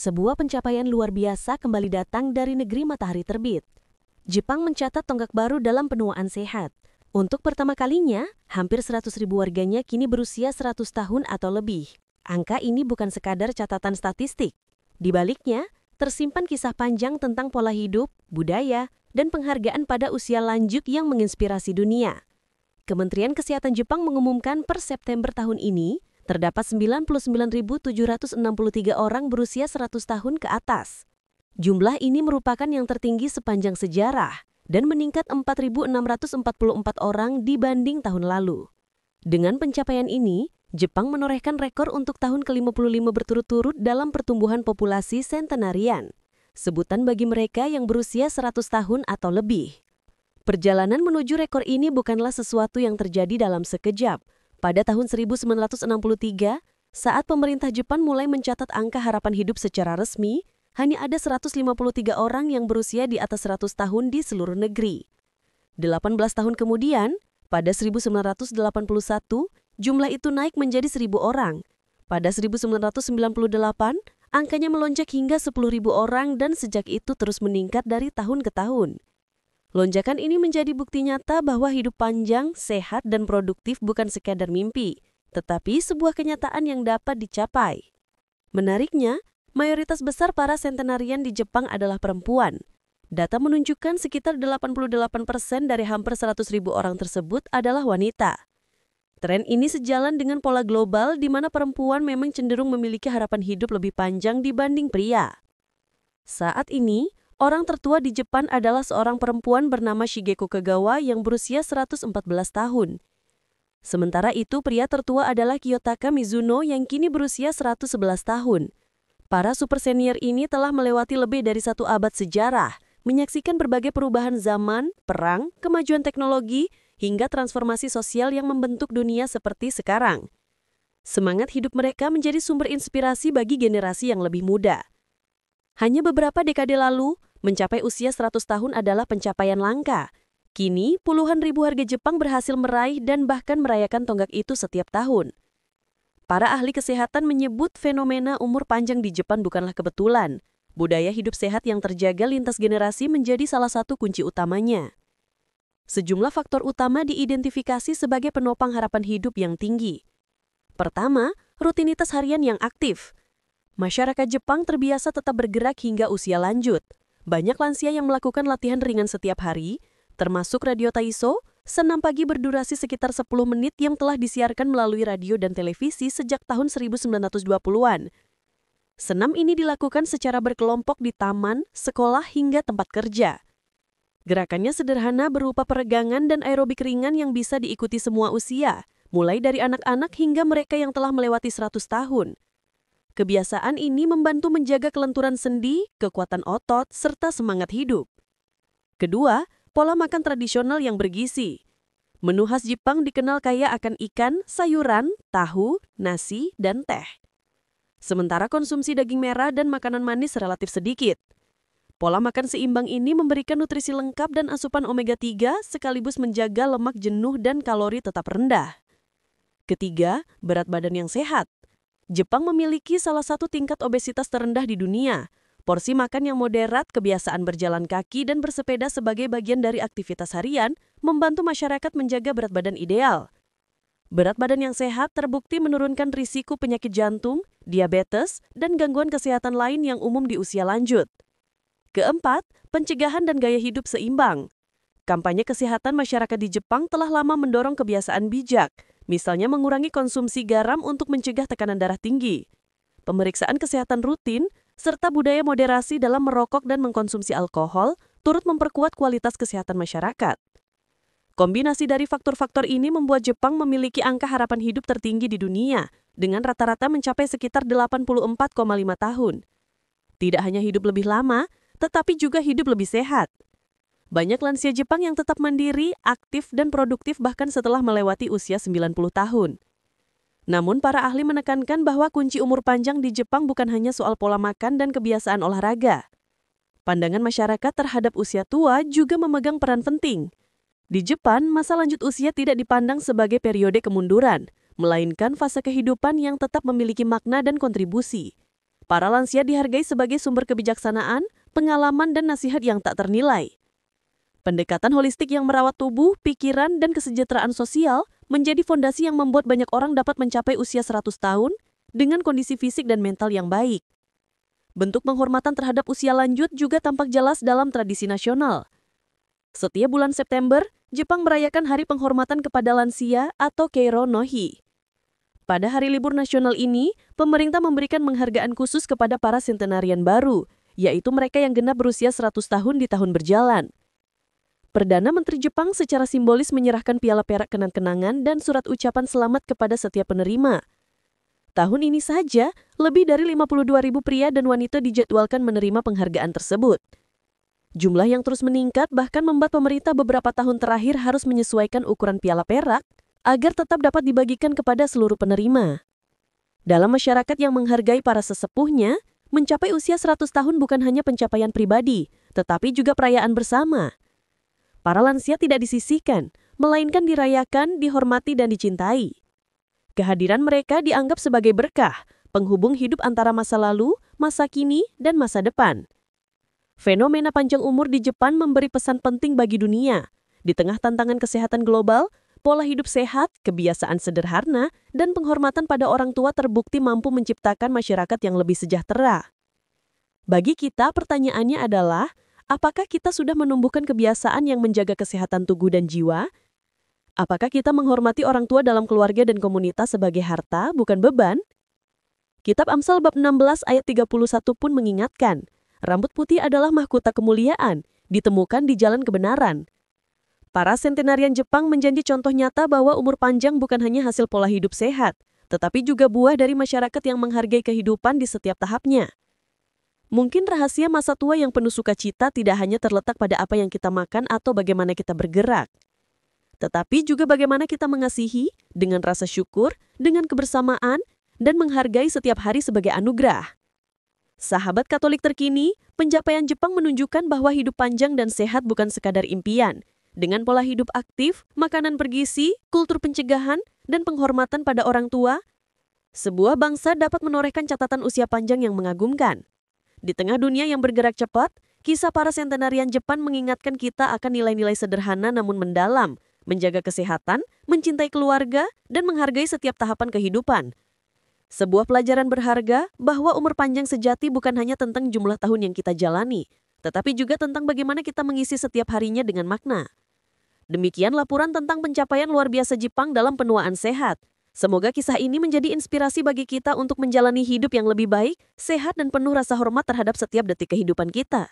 Sebuah pencapaian luar biasa kembali datang dari negeri matahari terbit. Jepang mencatat tonggak baru dalam penuaan sehat. Untuk pertama kalinya, hampir 100.000 warganya kini berusia 100 tahun atau lebih. Angka ini bukan sekadar catatan statistik. Di baliknya, tersimpan kisah panjang tentang pola hidup, budaya, dan penghargaan pada usia lanjut yang menginspirasi dunia. Kementerian Kesehatan Jepang mengumumkan per September tahun ini, terdapat 99.763 orang berusia 100 tahun ke atas. Jumlah ini merupakan yang tertinggi sepanjang sejarah dan meningkat 4.644 orang dibanding tahun lalu. Dengan pencapaian ini, Jepang menorehkan rekor untuk tahun ke-55 berturut-turut dalam pertumbuhan populasi sentenarian, sebutan bagi mereka yang berusia 100 tahun atau lebih. Perjalanan menuju rekor ini bukanlah sesuatu yang terjadi dalam sekejap. Pada tahun 1963, saat pemerintah Jepang mulai mencatat angka harapan hidup secara resmi, hanya ada 153 orang yang berusia di atas 100 tahun di seluruh negeri. 18 tahun kemudian, pada 1981, jumlah itu naik menjadi 1.000 orang. Pada 1998, angkanya melonjak hingga 10.000 orang dan sejak itu terus meningkat dari tahun ke tahun. Lonjakan ini menjadi bukti nyata bahwa hidup panjang, sehat, dan produktif bukan sekadar mimpi, tetapi sebuah kenyataan yang dapat dicapai. Menariknya, mayoritas besar para sentenarian di Jepang adalah perempuan. Data menunjukkan sekitar 88% dari hampir 100.000 orang tersebut adalah wanita. Tren ini sejalan dengan pola global di mana perempuan memang cenderung memiliki harapan hidup lebih panjang dibanding pria. Saat ini, orang tertua di Jepang adalah seorang perempuan bernama Shigeko Kagawa yang berusia 114 tahun. Sementara itu, pria tertua adalah Kiyotaka Mizuno yang kini berusia 111 tahun. Para super senior ini telah melewati lebih dari 1 abad sejarah, menyaksikan berbagai perubahan zaman, perang, kemajuan teknologi, hingga transformasi sosial yang membentuk dunia seperti sekarang. Semangat hidup mereka menjadi sumber inspirasi bagi generasi yang lebih muda. Hanya beberapa dekade lalu, mencapai usia 100 tahun adalah pencapaian langka. Kini, puluhan ribu warga Jepang berhasil meraih dan bahkan merayakan tonggak itu setiap tahun. Para ahli kesehatan menyebut fenomena umur panjang di Jepang bukanlah kebetulan. Budaya hidup sehat yang terjaga lintas generasi menjadi salah satu kunci utamanya. Sejumlah faktor utama diidentifikasi sebagai penopang harapan hidup yang tinggi. Pertama, rutinitas harian yang aktif. Masyarakat Jepang terbiasa tetap bergerak hingga usia lanjut. Banyak lansia yang melakukan latihan ringan setiap hari, termasuk radio Taiso, senam pagi berdurasi sekitar 10 menit yang telah disiarkan melalui radio dan televisi sejak tahun 1920-an. Senam ini dilakukan secara berkelompok di taman, sekolah, hingga tempat kerja. Gerakannya sederhana berupa peregangan dan aerobik ringan yang bisa diikuti semua usia, mulai dari anak-anak hingga mereka yang telah melewati 100 tahun. Kebiasaan ini membantu menjaga kelenturan sendi, kekuatan otot, serta semangat hidup. Kedua, pola makan tradisional yang bergizi. Menu khas Jepang dikenal kaya akan ikan, sayuran, tahu, nasi, dan teh. Sementara konsumsi daging merah dan makanan manis relatif sedikit. Pola makan seimbang ini memberikan nutrisi lengkap dan asupan omega 3 sekaligus menjaga lemak jenuh dan kalori tetap rendah. Ketiga, berat badan yang sehat. Jepang memiliki salah satu tingkat obesitas terendah di dunia. Porsi makan yang moderat, kebiasaan berjalan kaki, dan bersepeda sebagai bagian dari aktivitas harian membantu masyarakat menjaga berat badan ideal. Berat badan yang sehat terbukti menurunkan risiko penyakit jantung, diabetes, dan gangguan kesehatan lain yang umum di usia lanjut. Keempat, pencegahan dan gaya hidup seimbang. Kampanye kesehatan masyarakat di Jepang telah lama mendorong kebiasaan bijak, misalnya mengurangi konsumsi garam untuk mencegah tekanan darah tinggi. Pemeriksaan kesehatan rutin, serta budaya moderasi dalam merokok dan mengkonsumsi alkohol turut memperkuat kualitas kesehatan masyarakat. Kombinasi dari faktor-faktor ini membuat Jepang memiliki angka harapan hidup tertinggi di dunia, dengan rata-rata mencapai sekitar 84,5 tahun. Tidak hanya hidup lebih lama, tetapi juga hidup lebih sehat. Banyak lansia Jepang yang tetap mandiri, aktif, dan produktif bahkan setelah melewati usia 90 tahun. Namun para ahli menekankan bahwa kunci umur panjang di Jepang bukan hanya soal pola makan dan kebiasaan olahraga. Pandangan masyarakat terhadap usia tua juga memegang peran penting. Di Jepang, masa lanjut usia tidak dipandang sebagai periode kemunduran, melainkan fase kehidupan yang tetap memiliki makna dan kontribusi. Para lansia dihargai sebagai sumber kebijaksanaan, pengalaman, dan nasihat yang tak ternilai. Pendekatan holistik yang merawat tubuh, pikiran, dan kesejahteraan sosial menjadi fondasi yang membuat banyak orang dapat mencapai usia 100 tahun dengan kondisi fisik dan mental yang baik. Bentuk penghormatan terhadap usia lanjut juga tampak jelas dalam tradisi nasional. Setiap bulan September, Jepang merayakan Hari Penghormatan kepada Lansia atau Keiro no Hi. Pada hari libur nasional ini, pemerintah memberikan penghargaan khusus kepada para sentenarian baru, yaitu mereka yang genap berusia 100 tahun di tahun berjalan. Perdana Menteri Jepang secara simbolis menyerahkan piala perak kenang-kenangan dan surat ucapan selamat kepada setiap penerima. Tahun ini saja, lebih dari 52.000 pria dan wanita dijadwalkan menerima penghargaan tersebut. Jumlah yang terus meningkat bahkan membuat pemerintah beberapa tahun terakhir harus menyesuaikan ukuran piala perak agar tetap dapat dibagikan kepada seluruh penerima. Dalam masyarakat yang menghargai para sesepuhnya, mencapai usia 100 tahun bukan hanya pencapaian pribadi, tetapi juga perayaan bersama. Para lansia tidak disisihkan, melainkan dirayakan, dihormati, dan dicintai. Kehadiran mereka dianggap sebagai berkah, penghubung hidup antara masa lalu, masa kini, dan masa depan. Fenomena panjang umur di Jepang memberi pesan penting bagi dunia. Di tengah tantangan kesehatan global, pola hidup sehat, kebiasaan sederhana, dan penghormatan pada orang tua terbukti mampu menciptakan masyarakat yang lebih sejahtera. Bagi kita, pertanyaannya adalah, apakah kita sudah menumbuhkan kebiasaan yang menjaga kesehatan tubuh dan jiwa? Apakah kita menghormati orang tua dalam keluarga dan komunitas sebagai harta, bukan beban? Kitab Amsal bab 16 ayat 31 pun mengingatkan, rambut putih adalah mahkota kemuliaan, ditemukan di jalan kebenaran. Para sentenarian Jepang menjanji contoh nyata bahwa umur panjang bukan hanya hasil pola hidup sehat, tetapi juga buah dari masyarakat yang menghargai kehidupan di setiap tahapnya. Mungkin rahasia masa tua yang penuh sukacita tidak hanya terletak pada apa yang kita makan atau bagaimana kita bergerak, tetapi juga bagaimana kita mengasihi dengan rasa syukur, dengan kebersamaan, dan menghargai setiap hari sebagai anugerah. Sahabat Katolik terkini, pencapaian Jepang menunjukkan bahwa hidup panjang dan sehat bukan sekadar impian. Dengan pola hidup aktif, makanan bergizi, kultur pencegahan, dan penghormatan pada orang tua, sebuah bangsa dapat menorehkan catatan usia panjang yang mengagumkan. Di tengah dunia yang bergerak cepat, kisah para sentenarian Jepang mengingatkan kita akan nilai-nilai sederhana namun mendalam, menjaga kesehatan, mencintai keluarga, dan menghargai setiap tahapan kehidupan. Sebuah pelajaran berharga bahwa umur panjang sejati bukan hanya tentang jumlah tahun yang kita jalani, tetapi juga tentang bagaimana kita mengisi setiap harinya dengan makna. Demikian laporan tentang pencapaian luar biasa Jepang dalam penuaan sehat. Semoga kisah ini menjadi inspirasi bagi kita untuk menjalani hidup yang lebih baik, sehat, dan penuh rasa hormat terhadap setiap detik kehidupan kita.